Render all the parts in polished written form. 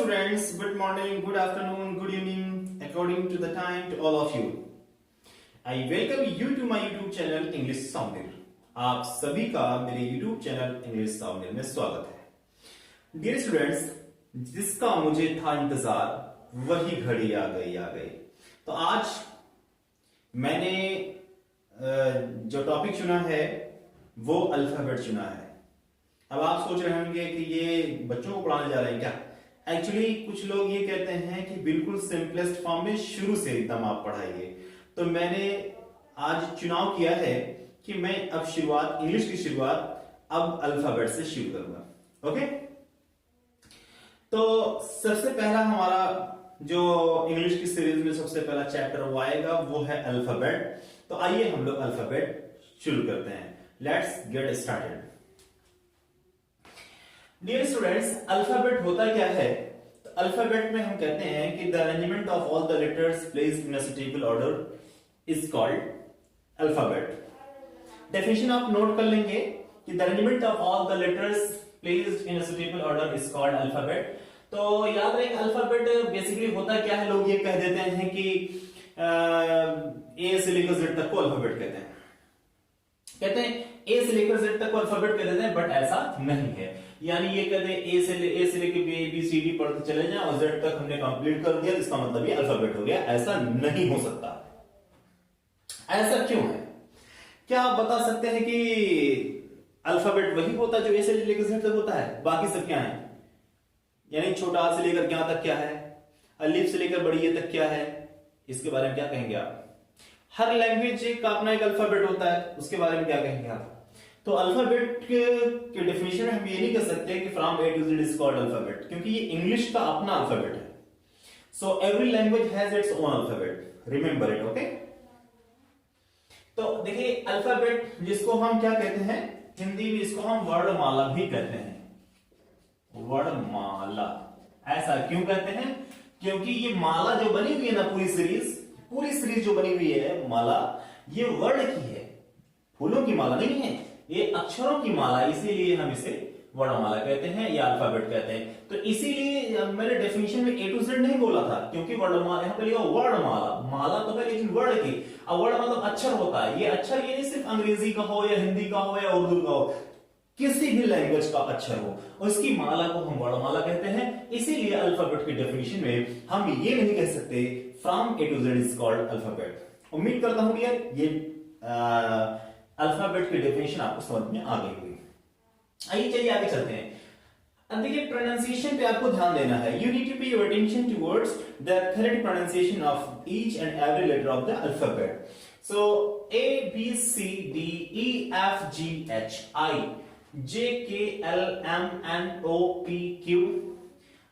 students, good morning, good afternoon, good evening, according to the time to all of you. I welcome you to my YouTube channel English Sounding. आप सभी का मेरे YouTube channel English Sounding में स्वागत है। Dear students, जिसका मुझे था इंतजार वही घड़ी आ गई। तो आज मैंने जो टॉपिक चुना है वो अल्फाबेट चुना है। अब आप सोच रहे होंगे कि ये बच्चों को पढ़ाने जा रहे हैं क्या? एक्चुअली कुछ लोग ये कहते हैं कि बिल्कुल सिंपलेस्ट फॉर्म में शुरू से एकदम आप पढ़ाइए। तो मैंने आज चुनाव किया है कि मैं अब इंग्लिश की शुरुआत अब अल्फाबेट से शुरू करूंगा। ओके, तो सबसे पहला हमारा जो इंग्लिश की सीरीज में सबसे पहला चैप्टर वो आएगा वो है अल्फाबेट। तो आइए हम लोग अल्फाबेट शुरू करते हैं। Let's get started. Dear students, alphabet होता क्या है? तो अल्फाबेट में हम कहते हैं कि the arrangement of all the letters placed in a suitable order is called alphabet. Definition आप नोट कर लेंगे कि the arrangement of all the letters placed in a suitable order is called alphabet. तो याद रखें अल्फाबेट बेसिकली होता क्या है, लोग ये कह देते हैं कि ए से लेकर जेड तक को अल्फाबेट कहते हैं ए से लेकर जेड तक को अल्फाबेट कह देते हैं, बट ऐसा नहीं है। यानी ये कहते हैं ए से लेकर बी सी डी पढ़ते चले जाएं और जेड तक हमने कंप्लीट कर दिया, इसका मतलब ये अल्फाबेट हो गया। ऐसा नहीं हो सकता। ऐसा क्यों है? क्या आप बता सकते हैं कि अल्फाबेट वही होता है जो ए से लेकर जेड तक होता है? बाकी सब क्या है? यानी छोटा आ से लेकर क्या तक क्या है, अलिफ से लेकर बड़ी ए तक क्या है, इसके बारे में क्या कहेंगे आप? हर लैंग्वेज का अपना एक अल्फाबेट होता है, उसके बारे में क्या कहेंगे आप? तो अल्फाबेट के डेफिनेशन में हम ये नहीं कह सकते कि from A to Z is called alphabet, क्योंकि ये इंग्लिश का अपना अल्फाबेट है। So every language has its own alphabet, remember it. Okay, तो देखिए अल्फाबेट जिसको हम क्या कहते हैं, हिंदी में इसको हम वर्णमाला भी कहते हैं। वर्णमाला ऐसा क्यों कहते हैं? क्योंकि ये माला जो बनी हुई है ना, पूरी सीरीज जो बनी हुई है माला, ये वर्ण की है, फूलों की माला नहीं है, ये अक्षरों की माला, इसीलिए हम इसे वर्णमाला कहते हैं या अल्फाबेट कहते हैं। तो इसीलिए मैंने डेफिनेशन में ए टू जेड नहीं बोला था, क्योंकि वर्णमाला यहां पर लिखा वर्णमाला, माला तो है लेकिन वर्ण की। अब वर्ण मतलब अक्षर होता है। ये अक्षर ये नहीं सिर्फ अंग्रेजी का हो या हिंदी का हो या उर्दू का हो, किसी भी लैंग्वेज का अक्षर हो, उसकी माला को हम वर्णमाला कहते हैं। इसीलिए अल्फाबेट की डेफिनेशन में हम ये नहीं कह सकते from A to Z is called alphabet. उम्मीद करता हूं यार ये अल्फाबेट की डेफिनेशन आपको समझ में आ गई होगी। आइए चलिए आगे चलते हैं। अब देखिए प्रोनाउंसिएशन पे आपको ध्यान देना है। You need to pay your attention towards the correct pronunciation of each and every letter of the alphabet. So A B C D E F G H I J K L M N O P Q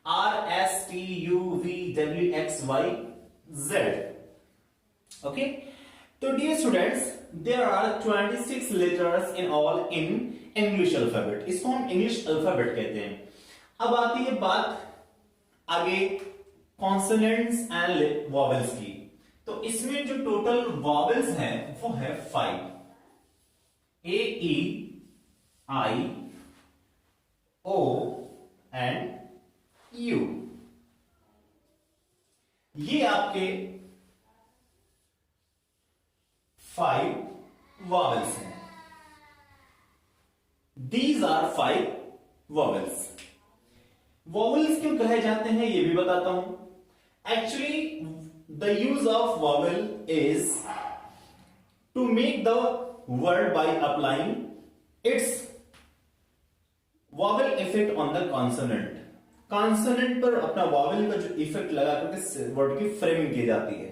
R S T U V W X Y Z. Okay. So dear students, there are 26 letters in all in English alphabet. इसको हम English alphabet कहते हैं। अब आती है बात आगे consonants and vowels की। तो इसमें जो टोटल vowels हैं वो है 5। A E I O and U, ये आपके 5 vowels हैं। These are 5 vowels. Vowels क्यों कहे जाते हैं ये भी बताता हूं। Actually, the use of vowel is to make the word by applying its vowel effect on the consonant. Consonant पर अपना वॉवेल का जो इफेक्ट लगा करके वर्ड की फ्रेमिंग की जाती है।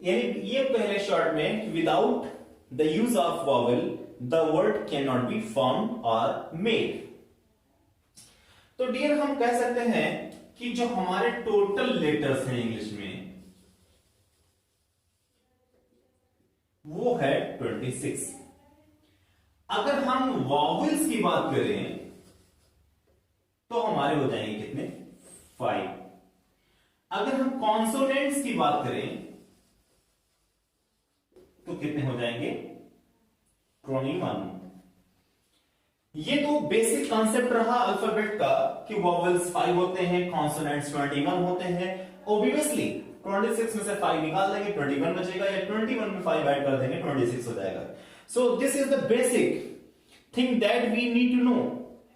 यानी ये पहले शॉर्ट में without the use of vowel the word can not be form और मेड। तो डियर हम कह सकते हैं कि जो हमारे टोटल लेटर्स हैं इंग्लिश में वो है 26। अगर हम वॉवेल्स की बात करें तो हमारे हो जाएंगे कितने? 5। अगर हम कॉन्सोनेंट्स की बात करें तो कितने हो जाएंगे? 21। ये तो बेसिक कॉन्सेप्ट रहा अल्फाबेट का कि वॉवेल्स 5 होते हैं, कॉन्सोनेंट्स 21 होते हैं। ऑब्वियसली 26 में से 5 निकाल देंगे 21 बचेगा, या 21 में 5 ऐड कर देंगे 26 हो जाएगा। So this is the basic thing that we need to know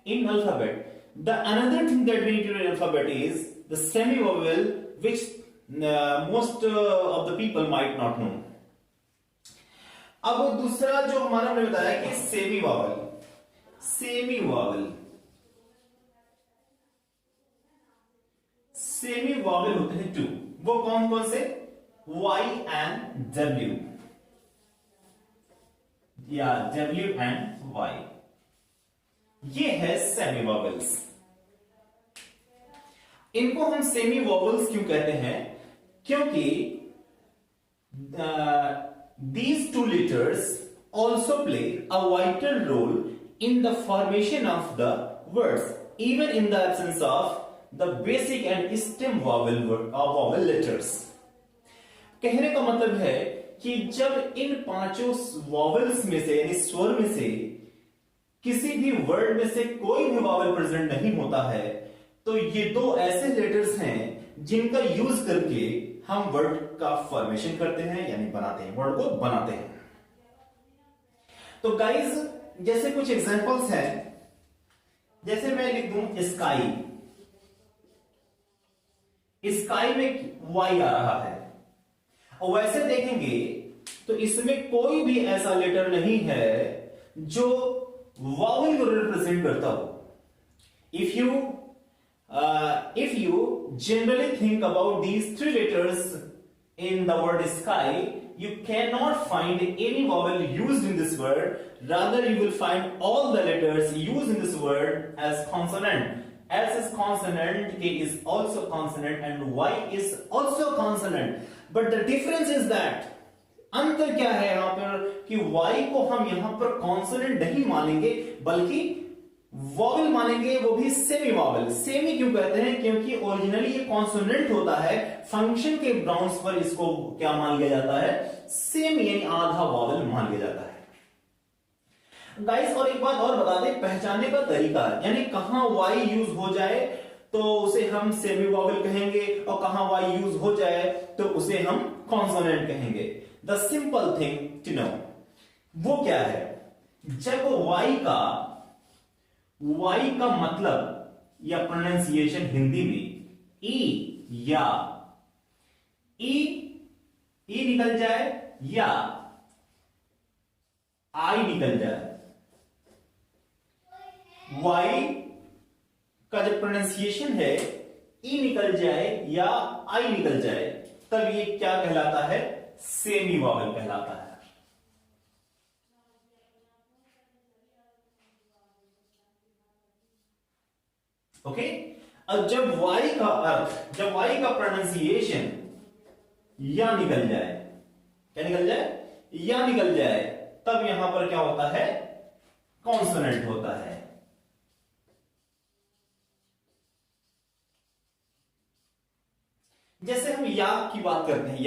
in alphabet. The another thing that we need to know in alphabet is the semi vowel which most of the people might not know. अब दूसरा जो हमारा हमने बताया कि semi vowel, semi vowel, semi vowel होते हैं 2। वो कौन कौन से? Y एंड W, या W एंड Y, ये है सेमी वोवेल्स। इनको हम सेमी वोवेल्स क्यों कहते हैं? क्योंकि these two letters also play a vital role in the formation of the words, even in the absence of the basic and stem vowel letters. कहने का मतलब है कि जब इन पांचों वॉवेल्स में से यानी स्वर में से किसी भी वर्ड में से कोई भी वॉवेल प्रेजेंट नहीं होता है, तो ये दो ऐसे लेटर्स हैं जिनका यूज करके हम वर्ड का फॉर्मेशन करते हैं, यानी बनाते हैं, वर्ड को बनाते हैं। तो गाइज जैसे कुछ एग्जांपल्स हैं, जैसे मैं लिख दूं स्काई, स्काई में वाई आ रहा है, और वैसे देखेंगे तो इसमें कोई भी ऐसा लेटर नहीं है जो वावल को रिप्रेजेंट करता हो। If you generally think about these three letters in the word sky, you cannot find any vowel used in this word. Rather, you will find all the letters used in this word as consonant. S is consonant, K is also consonant, and Y is also consonant. But the difference is that अंतर क्या है यहां पर कि Y को हम यहां पर कॉन्सोनेंट नहीं मानेंगे बल्कि वॉवेल मानेंगे, वो भी सेमी वॉवेल। सेमी क्यों कहते हैं? क्योंकि ओरिजिनली ये कॉन्सोनेंट होता है, फंक्शन के ग्राउंड्स पर इसको क्या मान लिया जाता है? सेमी यानी आधा वॉवेल मान लिया जाता है। गाइस और एक बात और बता दें, पहचानने का तरीका, यानी कहां वाई यूज हो जाए तो उसे हम सेमी वॉवेल कहेंगे, और कहां वाई यूज हो जाए तो उसे हम कॉन्सोनेंट कहेंगे। The simple thing to know वो क्या है? जब वाई का मतलब या प्रोनाउंसिएशन हिंदी में ई या ई निकल जाए या आई निकल जाए, वाई का जब प्रोनाउंसिएशन है ई निकल जाए या आई निकल जाए, तब ये क्या कहलाता है? सेमी वॉवेल कहलाता है। ओके अब जब वाई का अर्थ, जब वाई का प्रोनाउंसिएशन या निकल जाए, क्या निकल जाए? या निकल जाए, तब यहां पर क्या होता है? कॉन्सोनेंट होता है। जैसे हम याक की बात करते हैं,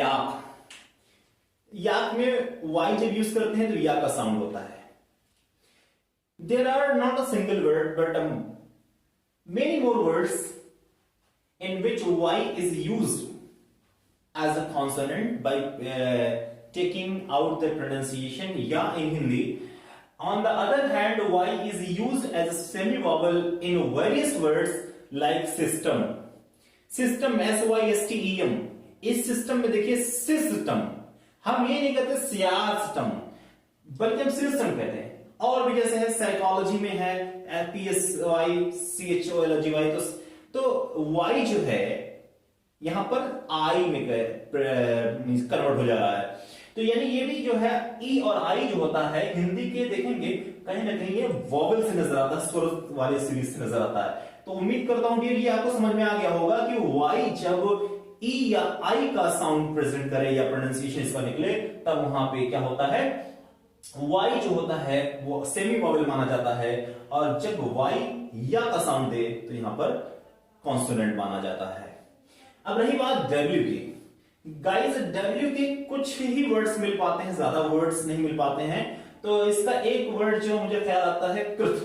याक में वाई जब यूज करते हैं तो या का साउंड होता है। There are not a single word but many more words in which y is used as a consonant by taking out the pronunciation ya in Hindi. On the other hand, y is used as a semi vowel in various words like system. System, SYSTEM, इस system में देखिए system, हम ये नहीं कहते system बल्कि हम system कहते हैं। और भी जैसे है साइकोलॉजी में है PSYCHOLOGY, तो Y जो है यहां पर I में कन्वर्ट हो जा रहा है। तो यानी ये भी जो है E और I जो होता है हिंदी के, देखेंगे कहीं ना कहीं ये वॉवेल से नजर आता है, स्वर वाले सीरीज से नजर आता है। तो उम्मीद करता हूं कि ये आपको समझ में आ गया होगा कि Y जब E या I का साउंड प्रेजेंट करे या प्रोनाउंसिएशन इसका निकले, तब वहां पे क्या होता है? Y जो होता है वो सेमी वॉवेल माना जाता है, और जब Y या का साउंड दे तो यहां पर कॉन्सोनेंट माना जाता है। अब रही बात W की, गाइस W के कुछ ही वर्ड्स मिल पाते हैं, ज्यादा वर्ड्स नहीं मिल पाते हैं। तो इसका एक वर्ड जो मुझे ख्याल आता है कृत,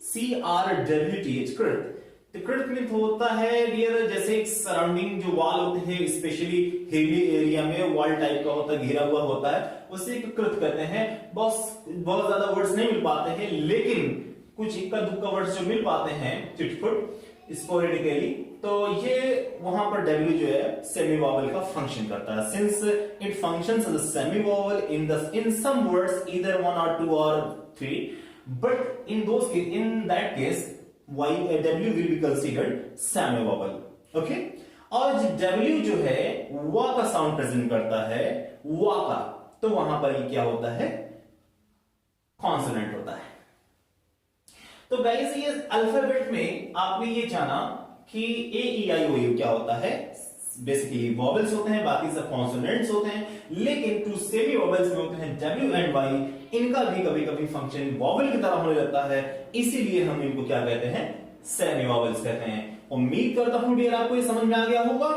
CRWTH, कृत। तो कृत मीन होता है डियर, जैसे एक सराउंडिंग जो वॉल होते हैं, स्पेशली हिली एरिया में वॉल टाइप का होता है, घिरा हुआ होता है, उसे कृत कहते हैं। बहुत ज्यादा वर्ड्स नहीं मिल पाते हैं, लेकिन कुछ इक्का दुक्का वर्ड्स जो मिल पाते हैं चिटफुट स्पोरेडिकली, तो ये वहां पर W जो है सेमी वॉवल का फंक्शन करता है। Since it functions as a semi vowel in some words either 1 or 2 or 3, but in that case W will be considered semi vowel, okay? और W जो है वा का साउंड प्रेजेंट करता है, वा का, तो वहां पर क्या होता है, कॉन्सोनेंट होता है। तो गाइस ये अल्फाबेट में आपने ये जाना कि A-E-I-O-U क्या होता है, बेसिकली वॉवेल्स होते हैं, बाकी सब कॉन्सोनेंट्स होते हैं, लेकिन टू सेमी वॉवेल्स में होते हैं W and Y, इनका भी कभी कभी फंक्शन वॉवेल की तरह होने लगता है, इसीलिए हम इनको क्या कहते हैं, सेमी वॉवेल्स कहते हैं। उम्मीद करता हूं डियर आपको ये समझ में आ गया होगा।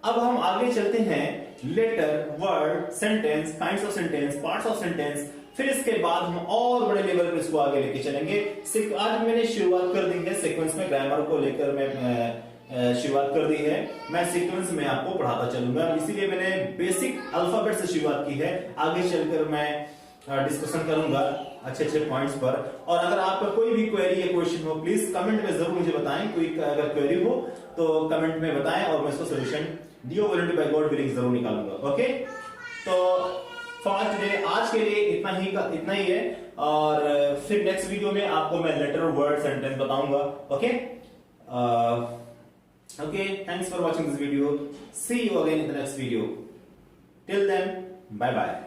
अब हम आगे चलते हैं letter, word, sentence, kinds of sentence, parts of sentence, फिर इसके बाद हम और बड़े लेवल पर इसको आगे लेके चलेंगे। आज मैंने शुरुआत कर दी है सीक्वेंस में, ग्रामर को लेकर मैं शुरुआत कर दी है, मैं सीक्वेंस में आपको पढ़ाता चलूंगा, इसीलिए मैंने बेसिक अल्फाबेट से शुरुआत की है। आगे चलकर मैं डिस्कशन करूंगा अच्छे पॉइंट्स पर। और अगर आपका कोई भी क्वेरी या क्वेश्चन हो, प्लीज कमेंट में जरूर मुझे बताएं। कोई अगर क्वेरी हो तो कमेंट में बताएं और मैं इसको सोल्यूशन दियो वॉलंटियर बाय गॉड विलिंग जरूर निकालूंगा। ओके, तो फॉर टुडे आज के लिए इतना ही है, और फिर नेक्स्ट वीडियो में आपको मैं लेटर, वर्ड, सेंटेंस बताऊंगा। Okay, thanks for watching this video. See you again in the next video. Till then, bye bye.